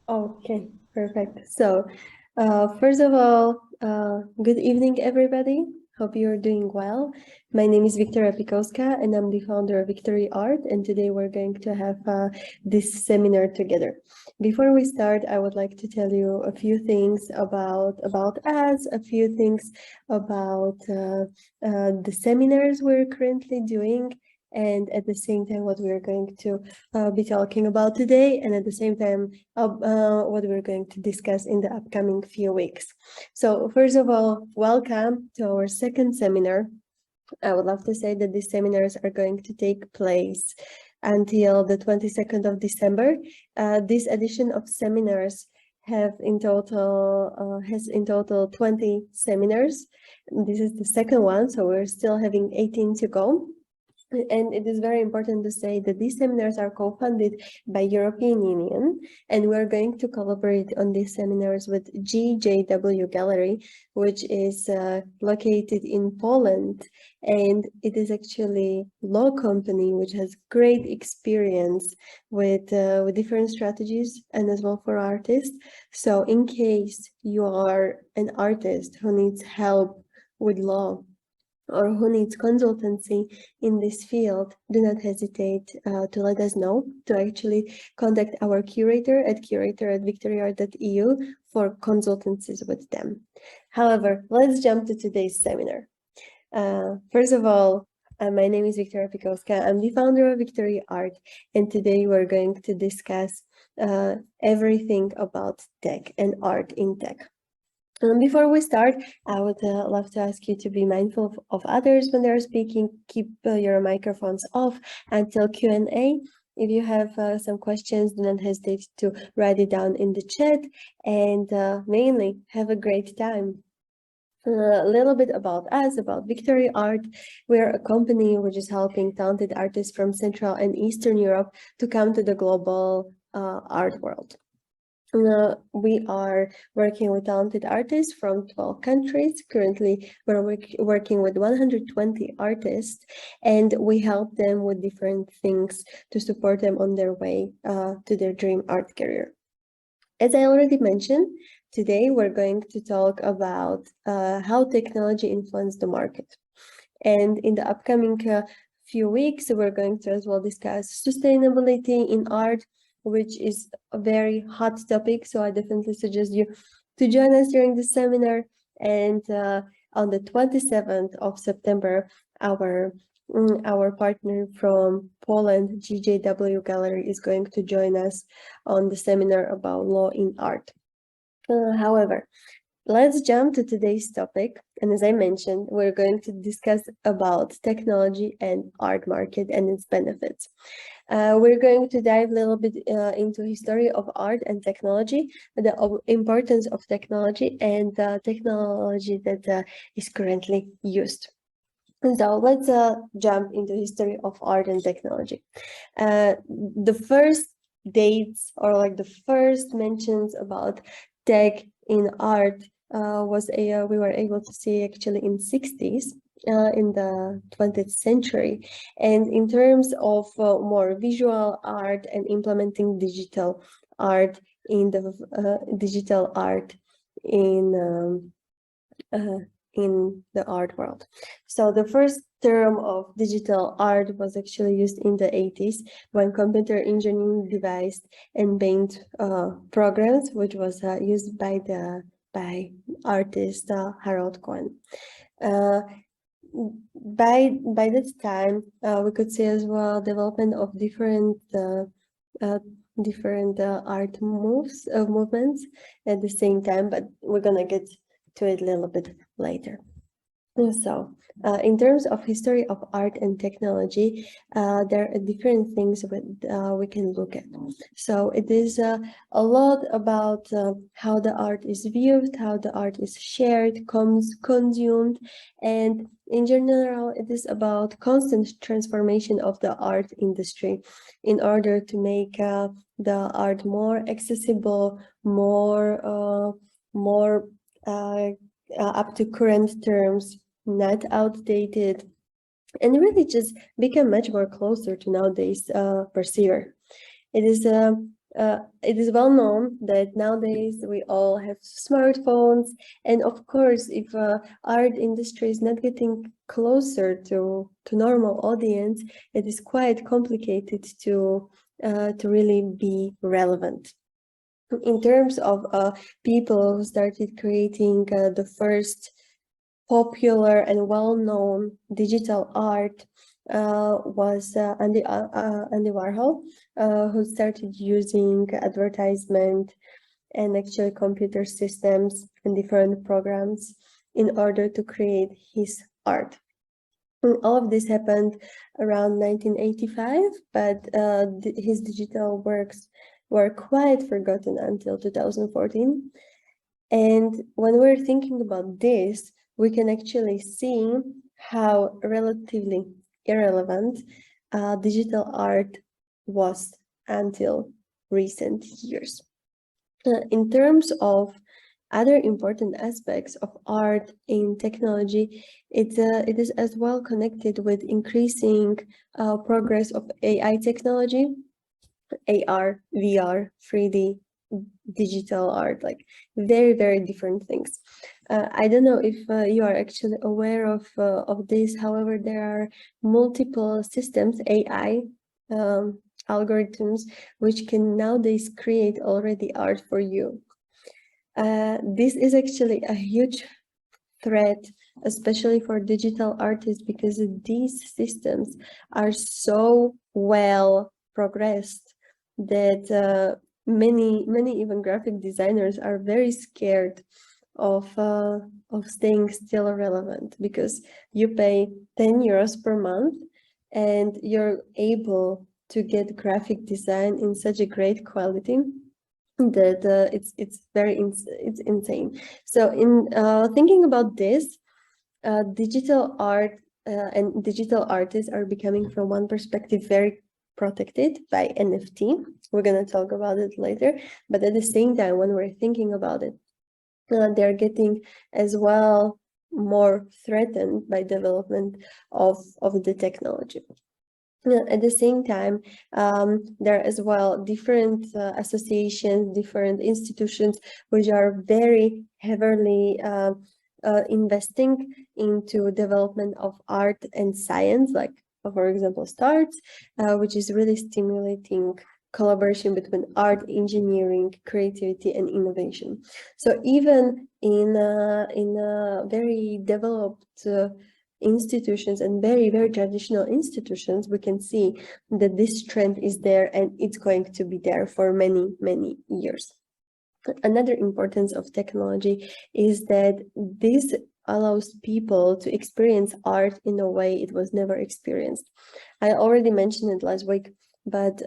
Okay, perfect. So, first of all, good evening, everybody. Hope you're doing well. My name is Victoria Pikowska, and I'm the founder of Victory Art. And today we're going to have this seminar together. Before we start, I would like to tell you a few things about us, a few things about the seminars we're currently doing, and at the same time, what we're going to be talking about today, and at the same time, what we're going to discuss in the upcoming few weeks. So first of all, welcome to our second seminar. I would love to say that these seminars are going to take place until the 22nd of December. This edition of seminars has in total 20 seminars. This is the second one, so we're still having 18 to go. And it is very important to say that these seminars are co-funded by European Union, and we're going to collaborate on these seminars with GJW Gallery, which is located in Poland, and it is actually a law company which has great experience with different strategies and as well for artists. So in case you are an artist who needs help with law, or who needs consultancy in this field, do not hesitate to let us know, to actually contact our curator at curator@victoryart.eu for consultancies with them. However, let's jump to today's seminar. First of all, my name is Victoria Pikowska. I'm the founder of Victory Art, and today we're going to discuss everything about tech and art in tech. Before we start, I would love to ask you to be mindful of others when they're speaking. Keep your microphones off until Q&A. If you have some questions, do not hesitate to write it down in the chat, and mainly have a great time. A little bit about us, about Victory Art. We're a company which is helping talented artists from Central and Eastern Europe to come to the global art world. We are working with talented artists from 12 countries. Currently, we're working with 120 artists, and we help them with different things to support them on their way to their dream art career. As I already mentioned, today we're going to talk about how technology influenced the market. And in the upcoming few weeks, we're going to as well discuss sustainability in art, which is a very hot topic. So I definitely suggest you to join us during the seminar. And on the 27th of September, our partner from Poland, GJW Gallery, is going to join us on the seminar about law in art. However, let's jump to today's topic. And as I mentioned, we're going to discuss about technology and art market and its benefits. We're going to dive a little bit into history of art and technology, the importance of technology and the technology that is currently used. So let's jump into history of art and technology. The first dates, or like the first mentions about tech in art we were able to see actually in 60s, in the 20th century. And in terms of more visual art and implementing digital art in the in the art world. So the first term of digital art was actually used in the 80s when computer engineering devised and paint programs, which was used by artist Harold Cohen. By that time, we could see as well development of different art movements at the same time, but we're gonna get to it a little bit later. So, in terms of history of art and technology, there are different things we can look at. So it is a lot about how the art is viewed, how the art is shared, consumed, and in general, it is about constant transformation of the art industry in order to make the art more accessible, more up to current terms, not outdated, and really just become much more closer to nowadays perceiver. It is It is well known that nowadays we all have smartphones, and of course, if art industry is not getting closer to normal audience, it is quite complicated to really be relevant. In terms of people who started creating the first popular and well-known digital art was Andy Warhol, who started using advertisement and actually computer systems and different programs in order to create his art. And all of this happened around 1985, but his digital works were quite forgotten until 2014. And when we're thinking about this, we can actually see how relatively irrelevant digital art was until recent years. In terms of other important aspects of art in technology, it is as well connected with increasing progress of AI technology, AR, VR, 3D, digital art, like very, very different things. I don't know if you are actually aware of this. However, there are multiple systems, AI algorithms, which can nowadays create already art for you. This is actually a huge threat, especially for digital artists, because these systems are so well progressed that many even graphic designers are very scared of staying still relevant, because you pay 10 euros per month and you're able to get graphic design in such a great quality that it's insane. So in thinking about this, digital art and digital artists are becoming, from one perspective, very protected by NFT. We're going to talk about it later, but at the same time, when we're thinking about it, they're getting as well more threatened by development of the technology. At the same time, there are as well different associations, different institutions, which are very heavily investing into development of art and science, like, for example, STARTS, which is really stimulating collaboration between art, engineering, creativity, and innovation. So even in very developed institutions and very, very traditional institutions, we can see that this trend is there, and it's going to be there for many, many years. Another importance of technology is that this allows people to experience art in a way it was never experienced. I already mentioned it last week, but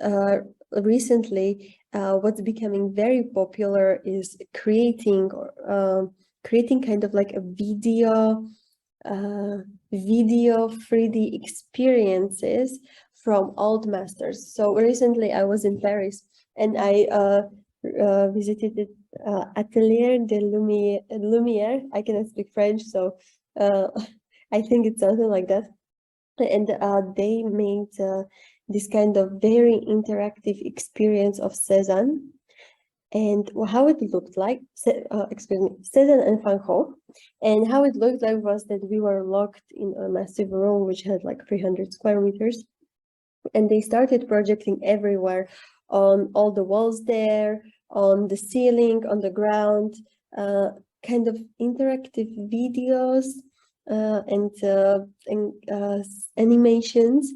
recently what's becoming very popular is creating kind of like a video 3D experiences from old masters. So recently I was in Paris and I visited the Atelier de Lumière. I cannot speak French, so I think it's something like that. And they made this kind of very interactive experience of Cézanne. And how it looked like, Cézanne and Van Gogh, and how it looked like was that we were locked in a massive room which had like 300 square meters, and they started projecting everywhere, on all the walls there, on the ceiling, on the ground, kind of interactive videos and animations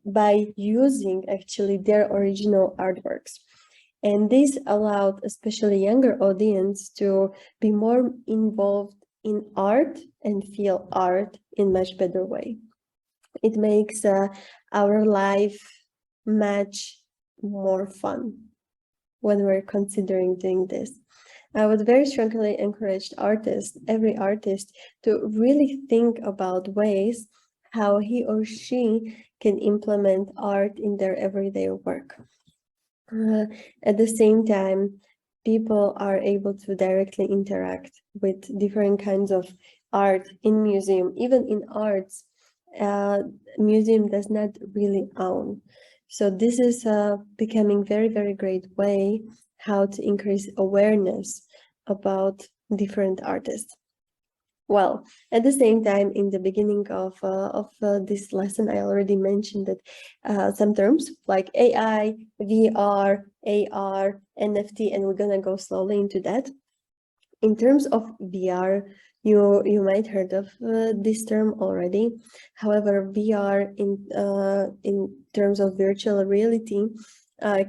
by using actually their original artworks. And this allowed especially younger audience to be more involved in art and feel art in much better way. It makes our life much more fun when we're considering doing this. I would very strongly encourage artists, every artist, to really think about ways how he or she can implement art in their everyday work. At the same time, people are able to directly interact with different kinds of art in museum, even in arts. museum does not really own. So this is becoming very, very great way how to increase awareness about different artists. Well, at the same time, in the beginning of this lesson, I already mentioned that some terms like AI, VR, AR, NFT, and we're gonna go slowly into that. In terms of VR, you might heard of this term already. However, VR in terms of virtual reality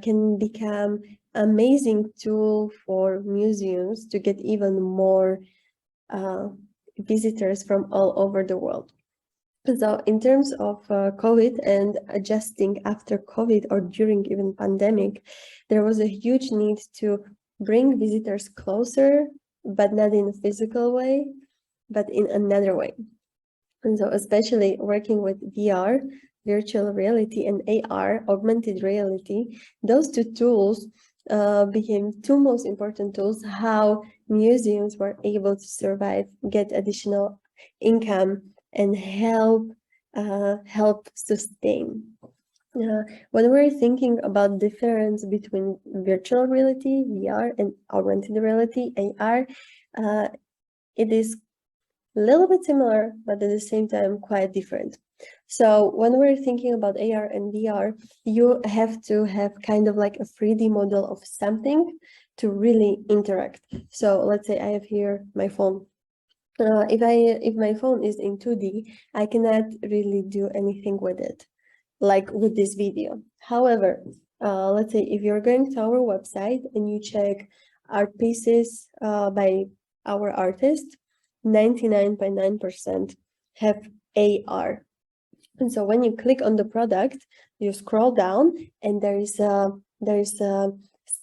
can become amazing tool for museums to get even more visitors from all over the world. So in terms of COVID and adjusting after COVID or during even pandemic, there was a huge need to bring visitors closer, but not in a physical way, but in another way. And so especially working with VR, virtual reality, and AR, augmented reality, those two tools became two most important tools how museums were able to survive, get additional income, and help sustain. When we're thinking about difference between virtual reality, VR, and augmented reality, AR, it is a little bit similar, but at the same time quite different. So when we're thinking about AR and VR, you have to have kind of like a 3D model of something to really interact. So let's say I have here my phone. If my phone is in 2D, I cannot really do anything with it, like with this video. However, let's say if you're going to our website and you check art pieces by our artist, 99.9% have AR. And so when you click on the product, you scroll down and there is a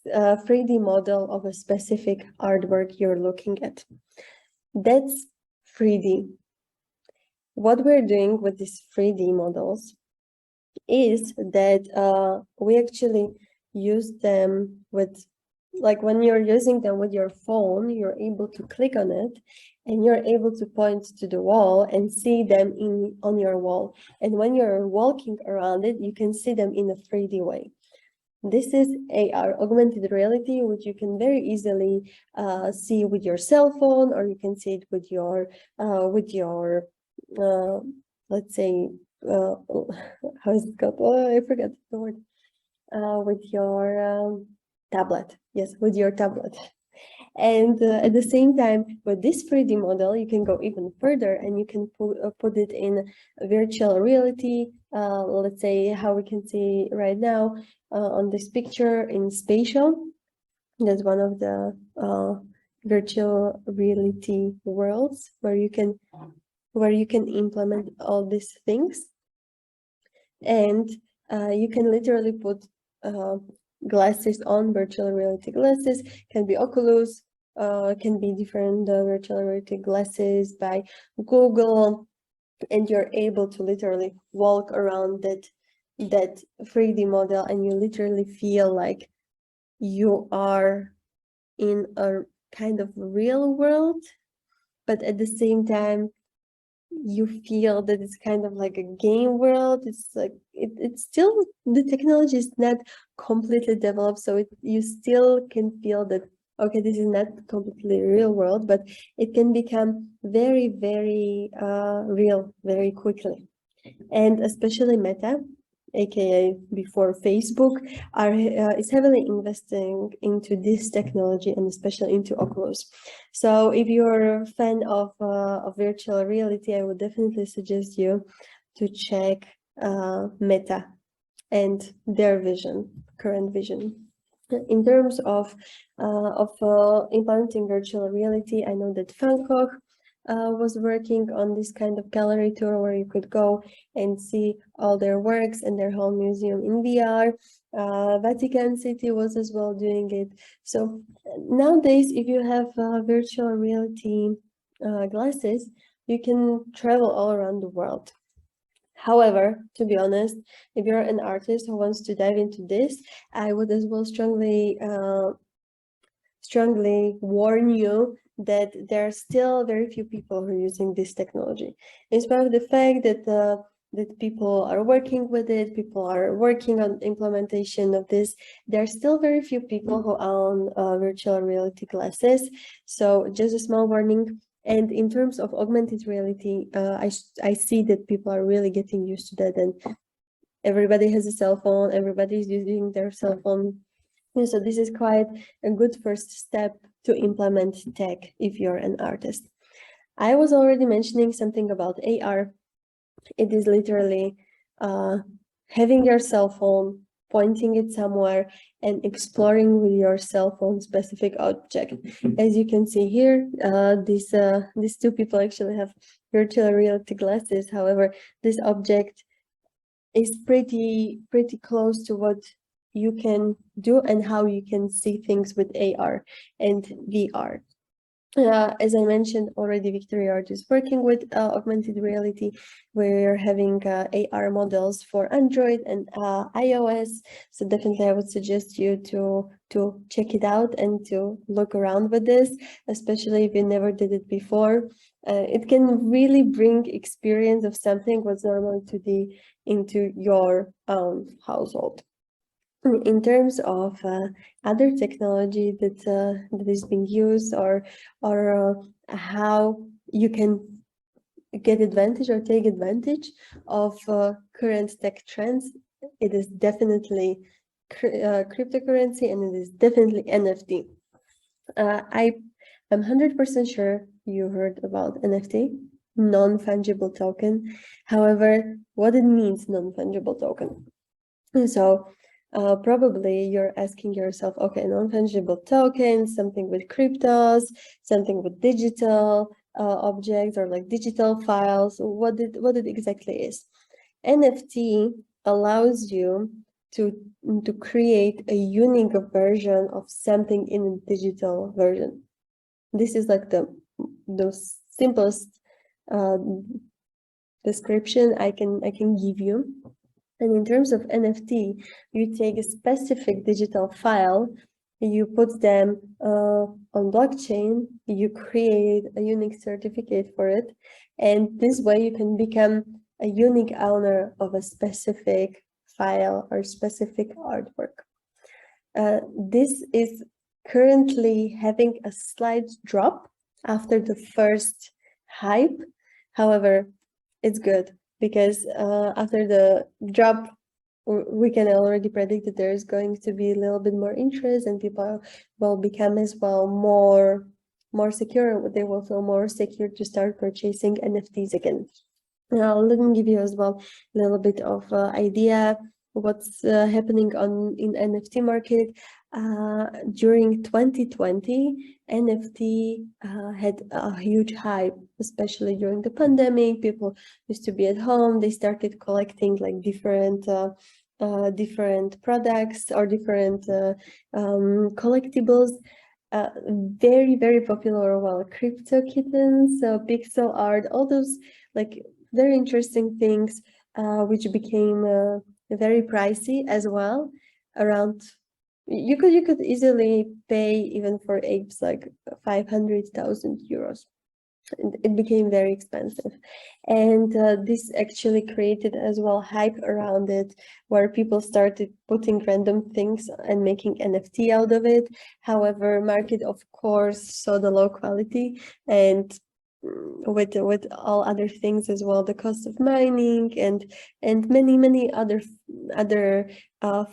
3D model of a specific artwork you're looking at. That's 3D. What we're doing with these 3D models is that we actually use them with, like when you're using them with your phone, you're able to click on it and you're able to point to the wall and see them on your wall. And when you're walking around it, you can see them in a 3D way. This is AR, augmented reality, which you can very easily see with your cell phone, or you can see it with your let's say, how is it called? Oh, I forgot the word. With your tablet. Yes, with your tablet. And at the same time, with this 3D model, you can go even further and you can put it in virtual reality. Let's say how we can see right now on this picture in spatial. That's one of the virtual reality worlds where you can implement all these things. And you can literally put glasses on, virtual reality glasses, can be Oculus, can be different virtual reality glasses by Google, and you're able to literally walk around that 3D model and you literally feel like you are in a kind of real world, but at the same time you feel that it's kind of like a game world. It's like it's still, the technology is not completely developed, so you still can feel that, okay, this is not completely real world, but it can become very, very real very quickly. And especially Meta, aka before Facebook, is heavily investing into this technology and especially into Oculus. So if you're a fan of virtual reality, I would definitely suggest you to check Meta and their current vision. In terms of implementing virtual reality, I know that Van Gogh was working on this kind of gallery tour where you could go and see all their works and their whole museum in VR. Vatican City was as well doing it. So nowadays, if you have virtual reality glasses, you can travel all around the world. However, to be honest, if you're an artist who wants to dive into this, I would as well strongly warn you that there are still very few people who are using this technology. In spite of the fact that that people are working with it, people are working on implementation of this. There are still very few people who own virtual reality glasses. So just a small warning. And in terms of augmented reality, I see that people are really getting used to that, and everybody has a cell phone, everybody is using their cell phone. And so this is quite a good first step to implement tech if you're an artist. I was already mentioning something about AR. It is literally having your cell phone, pointing it somewhere, and exploring with your cell phone specific object. As you can see here, these two people actually have virtual reality glasses. However, this object is pretty close to what you can do and how you can see things with AR and VR. As I mentioned already, Victory Art is working with augmented reality. We're having AR models for Android and iOS. So definitely I would suggest you to check it out and to look around with this, especially if you never did it before. It can really bring experience of something what's normal into your own household. In terms of other technology that is being used, or how you can get advantage or take advantage of current tech trends, it is definitely cryptocurrency, and it is definitely NFT. I am 100% sure you heard about NFT, non-fungible token. However, what it means, non-fungible token. So probably you're asking yourself, okay, non-fungible tokens, something with cryptos, something with digital objects or like digital files. What it exactly is? NFT allows you to create a unique version of something in a digital version. This is like the simplest description I can give you. And in terms of NFT, you take a specific digital file, you put them on blockchain, you create a unique certificate for it, and this way you can become a unique owner of a specific file or specific artwork. This is currently having a slight drop after the first hype. However, it's good, because after the drop, we can already predict that there is going to be a little bit more interest, and people will become as well more secure. They will feel more secure to start purchasing NFTs again. Now, let me give you as well a little bit of idea what's happening in NFT market. During 2020, NFT had a huge hype, especially during the pandemic. People used to be at home. They started collecting like different products or different collectibles. Very popular, well, crypto kittens, pixel art, all those like very interesting things, which became very pricey as well. Around, you could easily pay even for apes like 500,000 euros. It became very expensive, and this actually created as well hype around it, where people started putting random things and making NFT out of it. However, market of course saw the low quality, and with all other things as well, the cost of mining and many other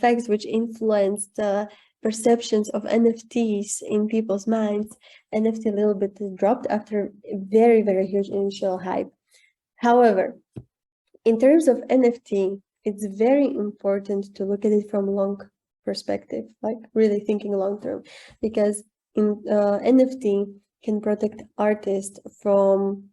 facts which influenced perceptions of NFTs in people's minds, NFT a little bit dropped after a very huge initial hype. However, in terms of NFT, it's very important to look at it from long perspective, like really thinking long term, because in NFT can protect artists from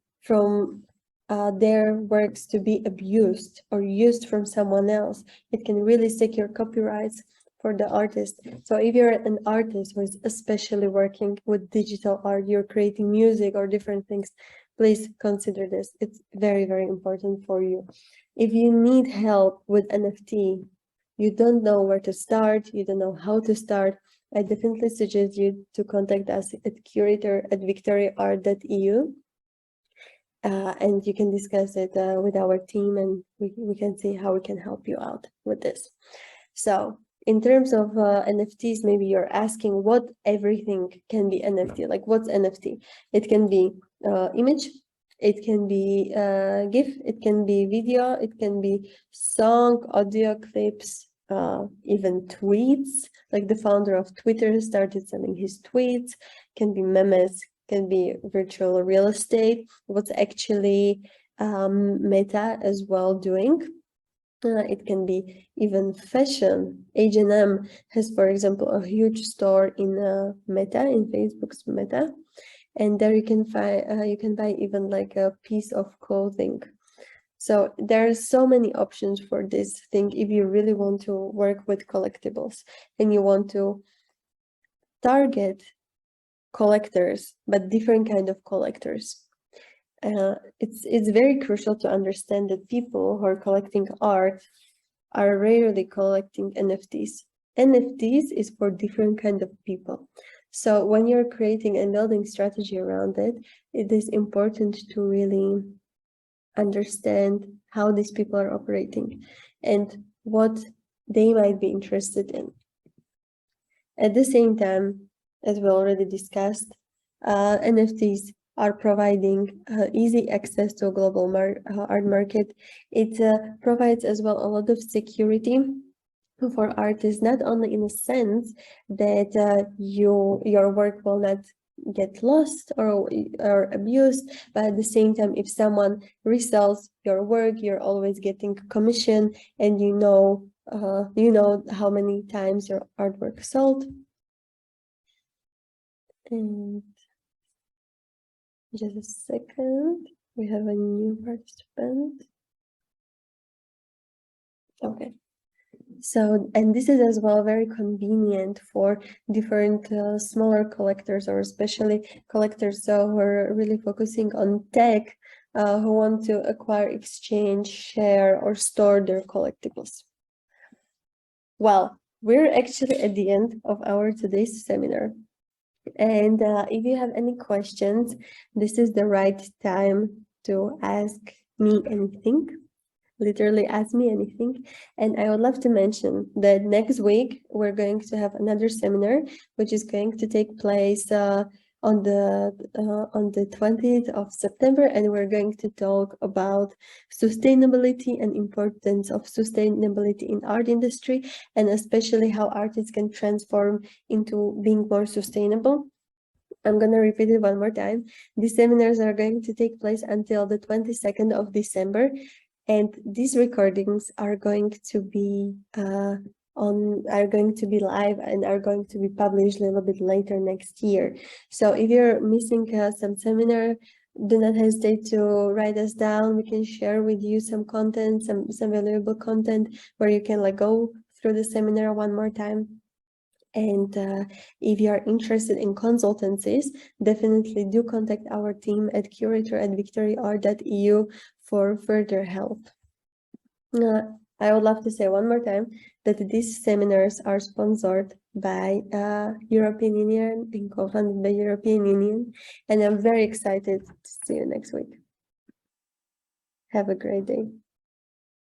their works to be abused or used from someone else. It can really secure copyrights for the artist. So if you're an artist who is especially working with digital art, you're creating music or different things, please consider this. It's very important for you. If you need help with NFT, you don't know where to start, you don't know how to start, I definitely suggest you to contact us at curator@victoryart.eu. and you can discuss it with our team, and we can see how we can help you out with this. So in terms of NFTs, maybe you're asking what everything can be NFT, like what's NFT? It can be image, it can be GIF, it can be video, it can be song, audio clips, even tweets. Like the founder of Twitter started selling his tweets, can be memes, can be virtual real estate, what's actually Meta as well doing. It can be even fashion. H&M has, for example, a huge store in Meta, in Facebook's Meta, and there you can buy even like a piece of clothing. So there are so many options for this thing if you really want to work with collectibles and you want to target collectors, but different kind of collectors. It's very crucial to understand that people who are collecting art are rarely collecting NFTs. NFTs is for different kind of people. So when you're creating and building strategy around it, it is important to really understand how these people are operating and what they might be interested in. At the same time, as we already discussed, NFTs are providing easy access to a global art market. It provides as well a lot of security for artists, not only in a sense that your work will not get lost or abused, but at the same time, if someone resells your work, you're always getting commission, and you know how many times your artwork sold. And just a second, we have a new participant. Okay. So, and this is as well very convenient for different smaller collectors, or especially collectors who are really focusing on tech, who want to acquire, exchange, share, or store their collectibles. Well, we're actually at the end of our today's seminar. And if you have any questions, this is the right time to ask me anything. Literally ask me anything. And I would love to mention that next week we're going to have another seminar, which is going to take place on the 20th of September, and we're going to talk about sustainability and importance of sustainability in art industry, and especially how artists can transform into being more sustainable. I'm going to repeat it one more time. These seminars are going to take place until the 22nd of December. And these recordings are going to be live and are going to be published a little bit later next year. So if you're missing some seminar, do not hesitate to write us down. We can share with you some content, some valuable content where you can like go through the seminar one more time. And if you are interested in consultancies, definitely do contact our team at curator@victoryart.eu for further help. I would love to say one more time that these seminars are sponsored by European Union and co-funded by European Union, and I'm very excited to see you next week. Have a great day.